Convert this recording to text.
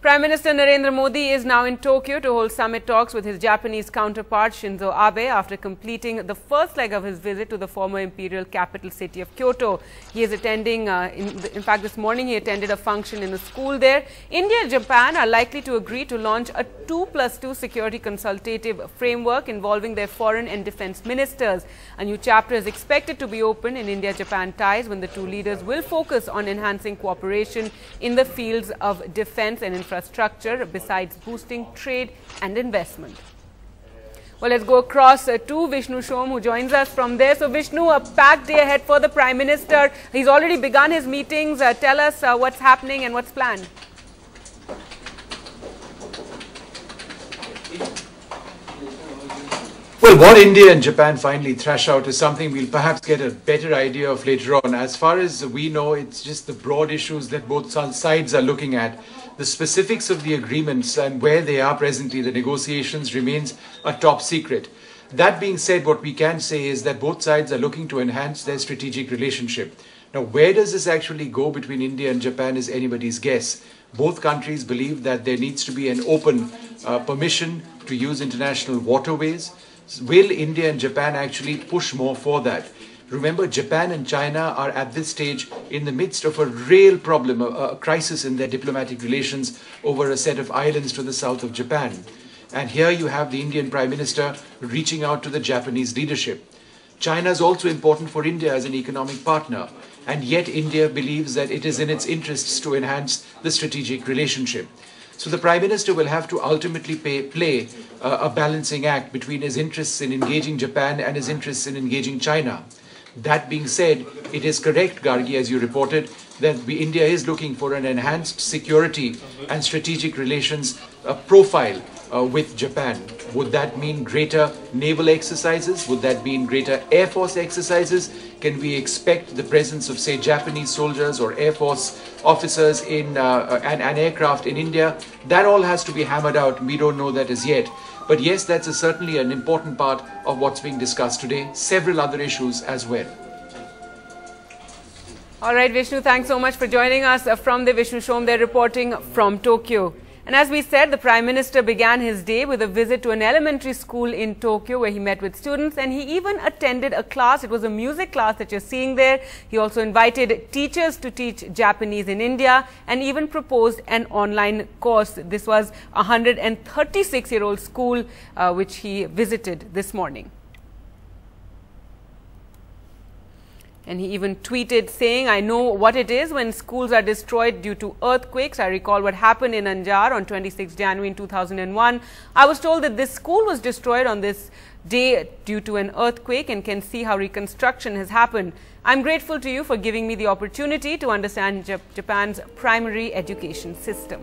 Prime Minister Narendra Modi is now in Tokyo to hold summit talks with his Japanese counterpart Shinzo Abe after completing the first leg of his visit to the former imperial capital city of Kyoto. He is attending, in fact this morning he attended a function in a school there. India and Japan are likely to agree to launch a 2+2 security consultative framework involving their foreign and defense ministers. A new chapter is expected to be opened in India-Japan ties when the two leaders will focus on enhancing cooperation in the fields of defense and infrastructure besides boosting trade and investment. Well, let's go across to Vishnu Shom, who joins us from there. So Vishnu, a packed day ahead for the Prime Minister. He's already begun his meetings. Tell us what's happening and what's planned. Well, what India and Japan finally thrash out is something we'll perhaps get a better idea of later on. As far as we know, it's just the broad issues that both sides are looking at. The specifics of the agreements and where they are presently, the negotiations, remains a top secret. That being said, what we can say is that both sides are looking to enhance their strategic relationship. Now, where does this actually go between India and Japan is anybody's guess. Both countries believe that there needs to be an open permission to use international waterways. Will India and Japan actually push more for that? Remember, Japan and China are at this stage in the midst of a real problem, a crisis in their diplomatic relations over a set of islands to the south of Japan. And here you have the Indian Prime Minister reaching out to the Japanese leadership. China is also important for India as an economic partner, and yet India believes that it is in its interests to enhance the strategic relationship. So the Prime Minister will have to ultimately play a balancing act between his interests in engaging Japan and his interests in engaging China. That being said, it is correct, Gargi, as you reported, that India is looking for an enhanced security and strategic relations profile with Japan. Would that mean greater naval exercises? Would that mean greater Air Force exercises? Can we expect the presence of, say, Japanese soldiers or Air Force officers in an aircraft in India? That all has to be hammered out. We don't know that as yet. But yes, that's certainly an important part of what's being discussed today. Several other issues as well. All right, Vishnu, thanks so much for joining us from the Vishnu Shom. They're reporting from Tokyo. And as we said, the Prime Minister began his day with a visit to an elementary school in Tokyo where he met with students, and he even attended a class. It was a music class that you're seeing there. He also invited teachers to teach Japanese in India and even proposed an online course. This was a 136-year-old school which he visited this morning. And he even tweeted saying, "I know what it is when schools are destroyed due to earthquakes. I recall what happened in Anjar on 26 January in 2001. I was told that this school was destroyed on this day due to an earthquake and can see how reconstruction has happened. I'm grateful to you for giving me the opportunity to understand Japan's primary education system."